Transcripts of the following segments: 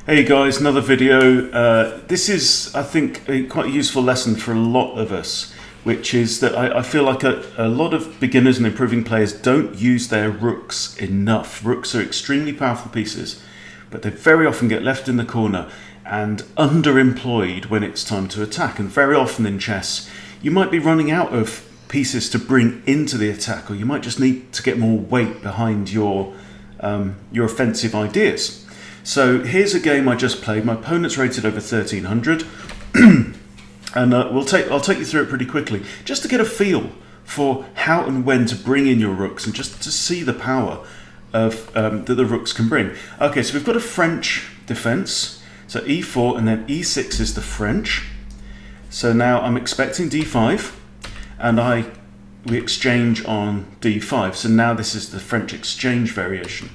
Hey guys, another video. This is, I think, quite a useful lesson for a lot of us, which is that I feel like a lot of beginners and improving players don't use their rooks enough. Rooks are extremely powerful pieces, but they very often get left in the corner and underemployed when it's time to attack. And very often in chess, you might be running out of pieces to bring into the attack, or you might just need to get more weight behind your offensive ideas. So here's a game I just played. My opponent's rated over 1300, and I'll take you through it pretty quickly, just to get a feel for how and when to bring in your rooks, and just to see the power of that the rooks can bring. Okay, so we've got a French defense, so e4 and then e6 is the French. So now I'm expecting d5, and we exchange on d5. So now this is the French exchange variation.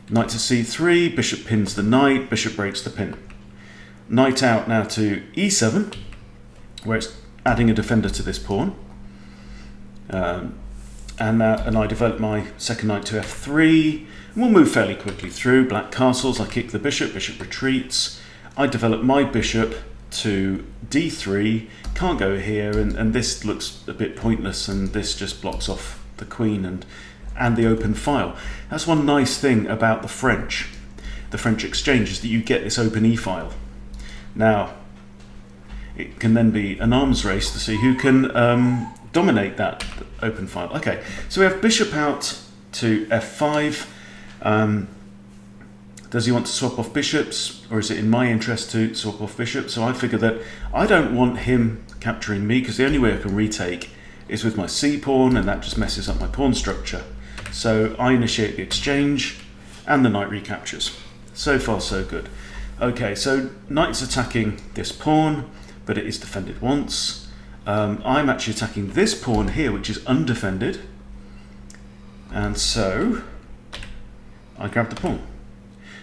Knight to c3, bishop pins the knight, bishop breaks the pin. Knight out now to e7, where it's adding a defender to this pawn. And I develop my second knight to f3. And we'll move fairly quickly through. Black castles, I kick the bishop, bishop retreats. I develop my bishop to d3, can't go here, and this looks a bit pointless, and this just blocks off the queen and the open file. That's one nice thing about the French exchange, is that you get this open e-file. Now, it can then be an arms race to see who can dominate that open file. Okay, so we have bishop out to f5. Does he want to swap off bishops, or is it in my interest to swap off bishops? So I figure that I don't want him capturing me, because the only way I can retake is with my c-pawn, and that just messes up my pawn structure. So I initiate the exchange, and the knight recaptures. So far, so good. Okay, so knight's attacking this pawn, but it is defended once. I'm actually attacking this pawn here, which is undefended. And so I grab the pawn.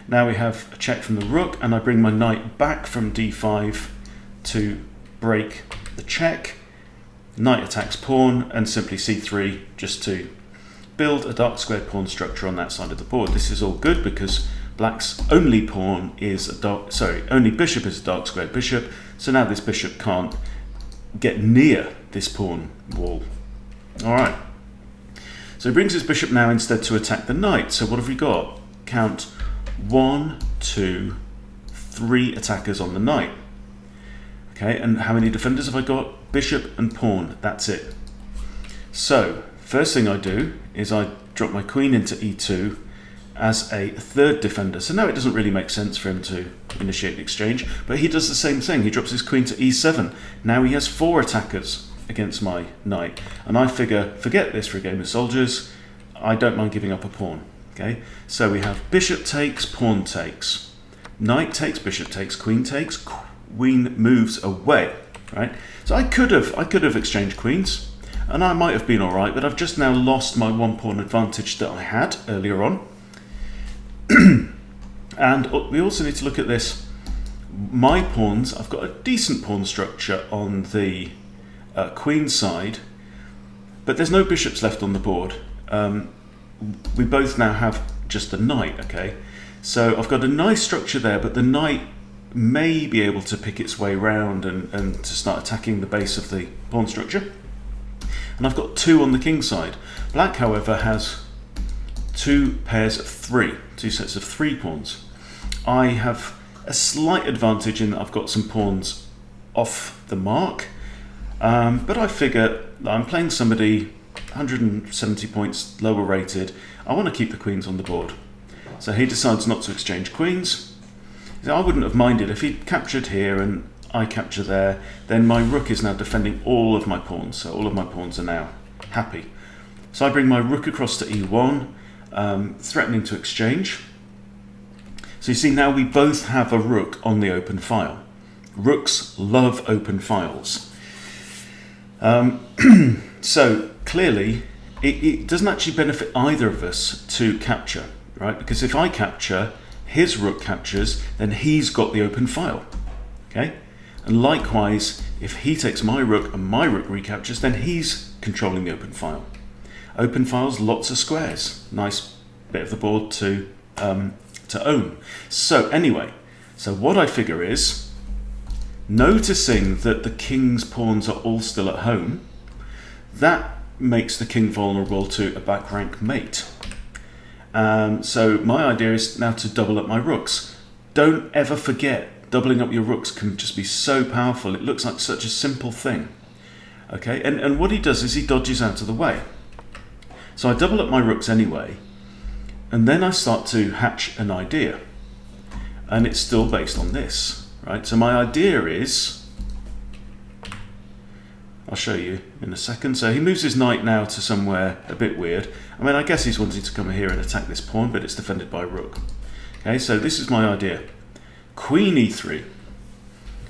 Now we have a check from the rook, and I bring my knight back from d5 to break the check. Knight attacks pawn, and simply c3 just to build a dark squared pawn structure on that side of the board. This is all good because black's only pawn is only bishop is a dark squared bishop, so now this bishop can't get near this pawn wall. Alright, so he brings his bishop now instead to attack the knight. So what have we got? Count 1, 2, 3 attackers on the knight. Okay, and how many defenders have I got? Bishop and pawn, that's it. So first thing I do is I drop my queen into e2 as a third defender. So now it doesn't really make sense for him to initiate the exchange, but he does the same thing. He drops his queen to e7. Now he has 4 attackers against my knight, and I figure, forget this for a game of soldiers, I don't mind giving up a pawn. Okay, so we have bishop takes, pawn takes, knight takes, bishop takes, queen moves away. Right, so I could have exchanged queens, and I might have been alright, but I've just now lost my 1 pawn advantage that I had earlier on. And we also need to look at this. My pawns, I've got a decent pawn structure on the queen side, but there's no bishops left on the board. We both now have just the knight, okay? So I've got a nice structure there, but the knight may be able to pick its way round and to start attacking the base of the pawn structure. And I've got 2 on the king side. Black, however, has 2 pairs of 3, 2 sets of 3 pawns. I have a slight advantage in that I've got some pawns off the mark, but I figure that I'm playing somebody 170 points lower rated. I want to keep the queens on the board. So he decides not to exchange queens. I wouldn't have minded if he captured here and I capture there, then my rook is now defending all of my pawns, so all of my pawns are now happy. So I bring my rook across to e1, threatening to exchange. So you see, now we both have a rook on the open file. Rooks love open files. So clearly, it doesn't actually benefit either of us to capture, right? Because if I capture, his rook captures, then he's got the open file, okay? And likewise, if he takes my rook and my rook recaptures, then he's controlling the open file. Open files, lots of squares. Nice bit of the board to own. So anyway, So what I figure is, noticing that the king's pawns are all still at home, that makes the king vulnerable to a back rank mate. So my idea is now to double up my rooks. Don't ever forget, doubling up your rooks can just be so powerful. It looks like such a simple thing. Okay, and what he does is he dodges out of the way. So I double up my rooks anyway, and then I start to hatch an idea. And it's still based on this, right? So my idea is, I'll show you in a second. So he moves his knight now to somewhere a bit weird. I mean, I guess he's wanting to come here and attack this pawn, but it's defended by rook. Okay, so this is my idea. Queen e3.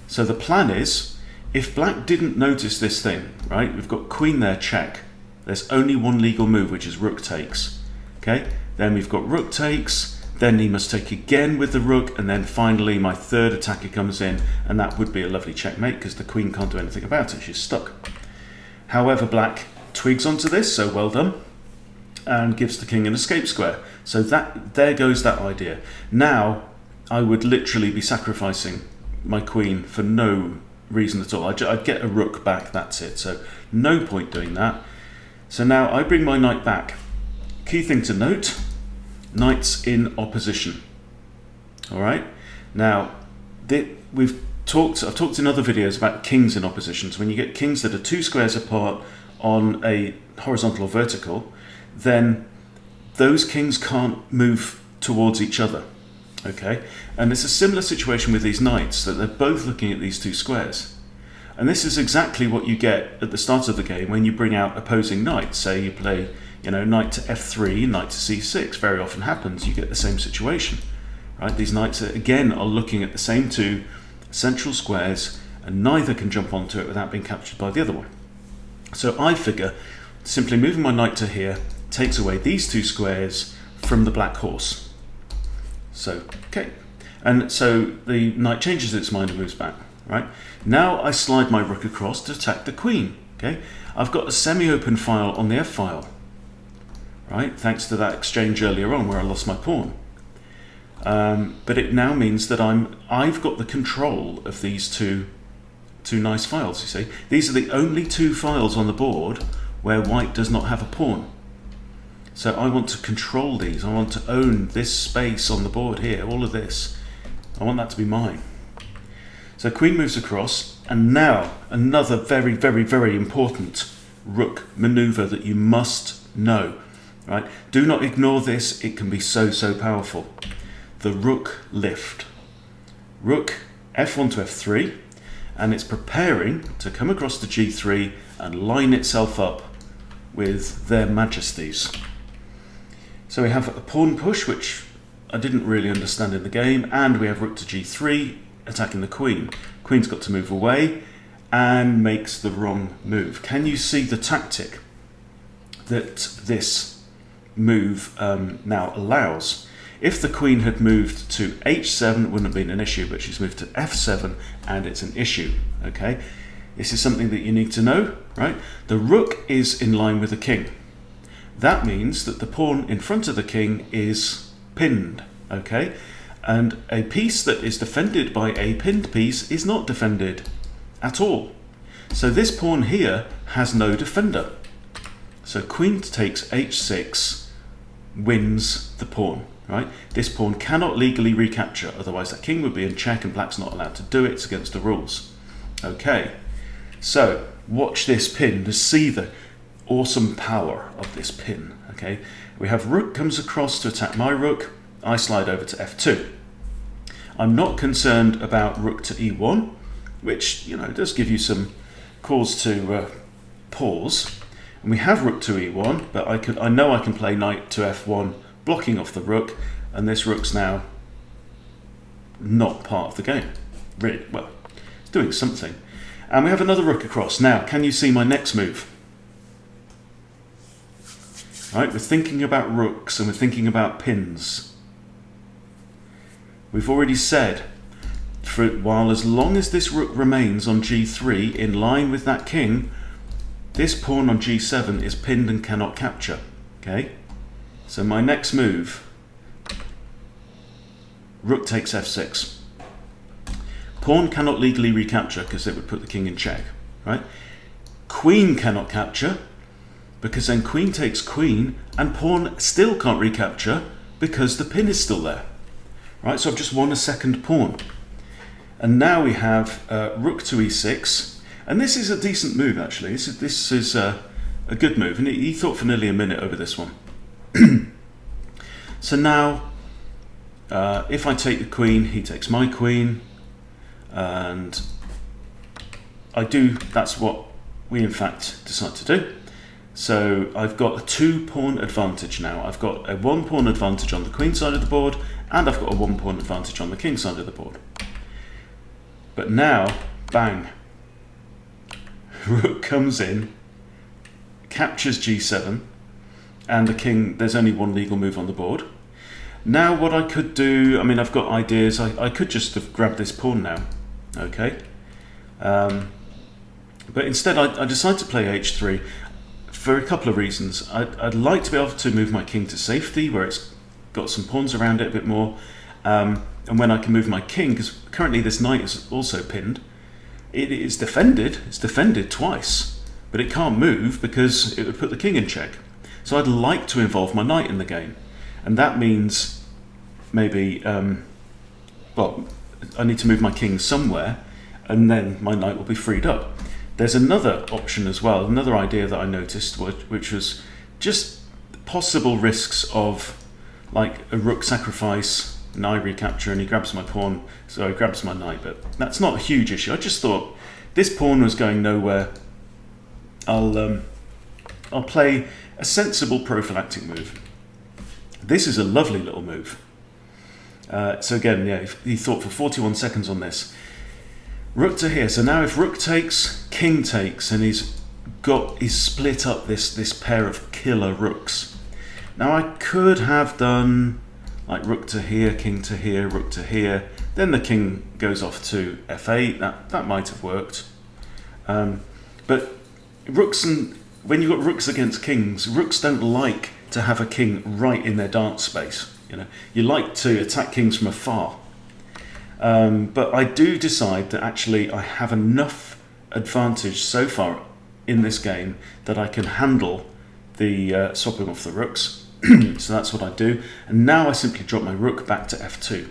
So the plan is, if black didn't notice this thing, right? We've got queen there, check. There's only one legal move, which is rook takes. Okay, then we've got rook takes. Then he must take again with the rook, and then finally my third attacker comes in, and that would be a lovely checkmate because the queen can't do anything about it, she's stuck. However, black twigs onto this, so well done, and gives the king an escape square. So there goes that idea. Now I would literally be sacrificing my queen for no reason at all. I'd get a rook back, that's it, so no point doing that. So now I bring my knight back. Key thing to note, knights in opposition. All right. Now, I've talked in other videos about kings in opposition. So when you get kings that are 2 squares apart on a horizontal or vertical, then those kings can't move towards each other. Okay. And it's a similar situation with these knights, that they're both looking at these 2 squares. And this is exactly what you get at the start of the game when you bring out opposing knights. Say you play, knight to f3, knight to c6, very often happens, you get the same situation, right? These knights again are looking at the same 2 central squares, and neither can jump onto it without being captured by the other one. So I figure simply moving my knight to here takes away these 2 squares from the black horse. So, okay. And so the knight changes its mind and moves back, right? Now I slide my rook across to attack the queen, okay? I've got a semi-open file on the f-file. Right, thanks to that exchange earlier on where I lost my pawn. But it now means that I've got the control of these two nice files, you see. These are the only 2 files on the board where white does not have a pawn. So I want to control these. I want to own this space on the board here, all of this. I want that to be mine. So queen moves across, and now another very, very, very important rook maneuver that you must know. Right? Do not ignore this, it can be so powerful. The rook lift. Rook f1 to f3, and it's preparing to come across to g3 and line itself up with their majesties. So we have a pawn push, which I didn't really understand in the game, and we have rook to g3 attacking the queen. Queen's got to move away and makes the wrong move. Can you see the tactic that this move now allows? If the queen had moved to h7, it wouldn't have been an issue, but she's moved to f7 and it's an issue. Okay, this is something that you need to know, right? The rook is in line with the king. That means that the pawn in front of the king is pinned. Okay, and a piece that is defended by a pinned piece is not defended at all. So this pawn here has no defender. So queen takes h6 wins the pawn, right? This pawn cannot legally recapture, otherwise that king would be in check and black's not allowed to do it. It's against the rules. Okay, so watch this pin to see the awesome power of this pin. Okay, we have rook comes across to attack my rook. I slide over to f2. I'm not concerned about rook to e1, which does give you some cause to pause. And we have rook to e1, but I know I can play knight to f1, blocking off the rook, and this rook's now not part of the game. Really, well, it's doing something. And we have another rook across. Now, can you see my next move? Right, we're thinking about rooks and we're thinking about pins. We've already said, while as long as this rook remains on g3 in line with that king, this pawn on g7 is pinned and cannot capture. Okay, so my next move, rook takes f6. Pawn cannot legally recapture because it would put the king in check, right? Queen cannot capture because then queen takes queen, and pawn still can't recapture because the pin is still there, right? So I've just won a second pawn. And now we have rook to e6, and this is a decent move actually. This is a good move, and he thought for nearly a minute over this one. So now, if I take the queen, he takes my queen, and that's what we in fact decide to do. So I've got a 2-pawn advantage now. I've got a 1-pawn advantage on the queen side of the board, and I've got a 1-pawn advantage on the king side of the board. But now, bang, rook comes in, captures g7, and the king, there's only one legal move on the board. Now what I could do, I mean, I've got ideas. I could just have grabbed this pawn now, okay? But instead I decided to play h3 for a couple of reasons. I'd like to be able to move my king to safety, where it's got some pawns around it a bit more, and when I can move my king, because currently this knight is also pinned. It is defended, it's defended twice, but it can't move because it would put the king in check. So I'd like to involve my knight in the game, and that means maybe, well, I need to move my king somewhere, and then my knight will be freed up. There's another option as well, another idea that I noticed, which was just possible risks of like a rook sacrifice, knight recapture, and he grabs my pawn, so he grabs my knight, but that's not a huge issue. I just thought this pawn was going nowhere. I'll play a sensible prophylactic move. This is a lovely little move. So again, yeah, he thought for 41 seconds on this. Rook to here. So now if rook takes, king takes, and he's split up this pair of killer rooks. Now I could have done like rook to here, king to here, rook to here. Then the king goes off to f8. That might have worked. But rooks, and when you've got rooks against kings, rooks don't like to have a king right in their dance space. You know, you like to attack kings from afar. But I do decide that actually I have enough advantage so far in this game that I can handle the swapping off the rooks. So that's what I do. And now I simply drop my rook back to f2.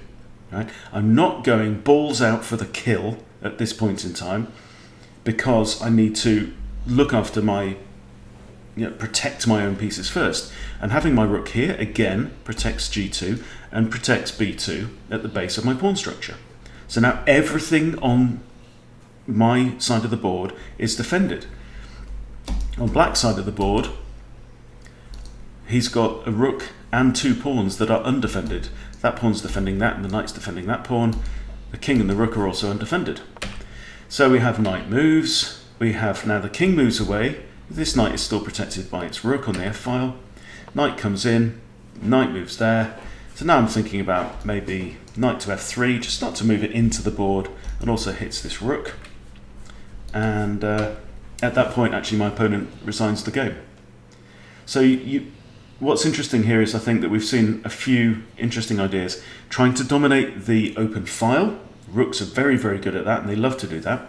Right? I'm not going balls out for the kill at this point in time because I need to look after my, protect my own pieces first. And having my rook here, again, protects g2 and protects b2 at the base of my pawn structure. So now everything on my side of the board is defended. On black side of the board, he's got a rook and 2 pawns that are undefended. That pawn's defending that, and the knight's defending that pawn. The king and the rook are also undefended. So we have knight moves. We have now the king moves away. This knight is still protected by its rook on the f-file. Knight comes in, knight moves there. So now I'm thinking about maybe knight to f3, just start to move it into the board, and also hits this rook. And at that point, actually, my opponent resigns the game. So what's interesting here is I think that we've seen a few interesting ideas. Trying to dominate the open file. Rooks are very, very good at that, and they love to do that.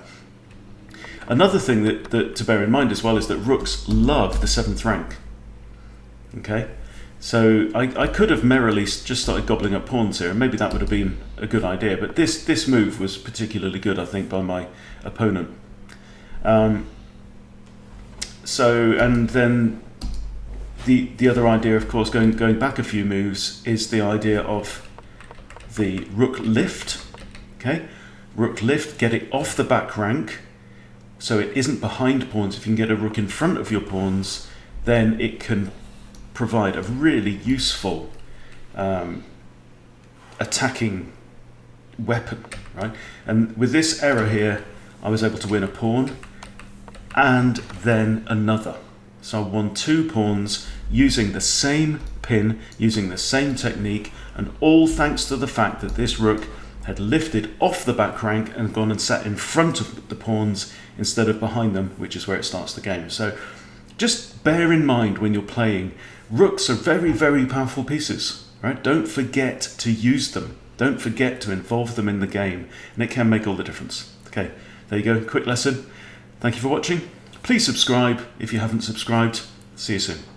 Another thing that to bear in mind as well is that rooks love the 7th rank. Okay, so I could have merrily just started gobbling up pawns here, and maybe that would have been a good idea, but this move was particularly good, I think, by my opponent. And then the other idea, of course, going back a few moves, is the idea of the rook lift. Okay, rook lift, get it off the back rank, so it isn't behind pawns. If you can get a rook in front of your pawns, then it can provide a really useful attacking weapon, right? And with this error here, I was able to win a pawn and then another. So I won 2 pawns using the same pin, using the same technique, and all thanks to the fact that this rook had lifted off the back rank and gone and sat in front of the pawns instead of behind them, which is where it starts the game. So just bear in mind when you're playing, rooks are very, very powerful pieces, right? Don't forget to use them. Don't forget to involve them in the game, and it can make all the difference. Okay, there you go, quick lesson. Thank you for watching. Please subscribe if you haven't subscribed. See you soon.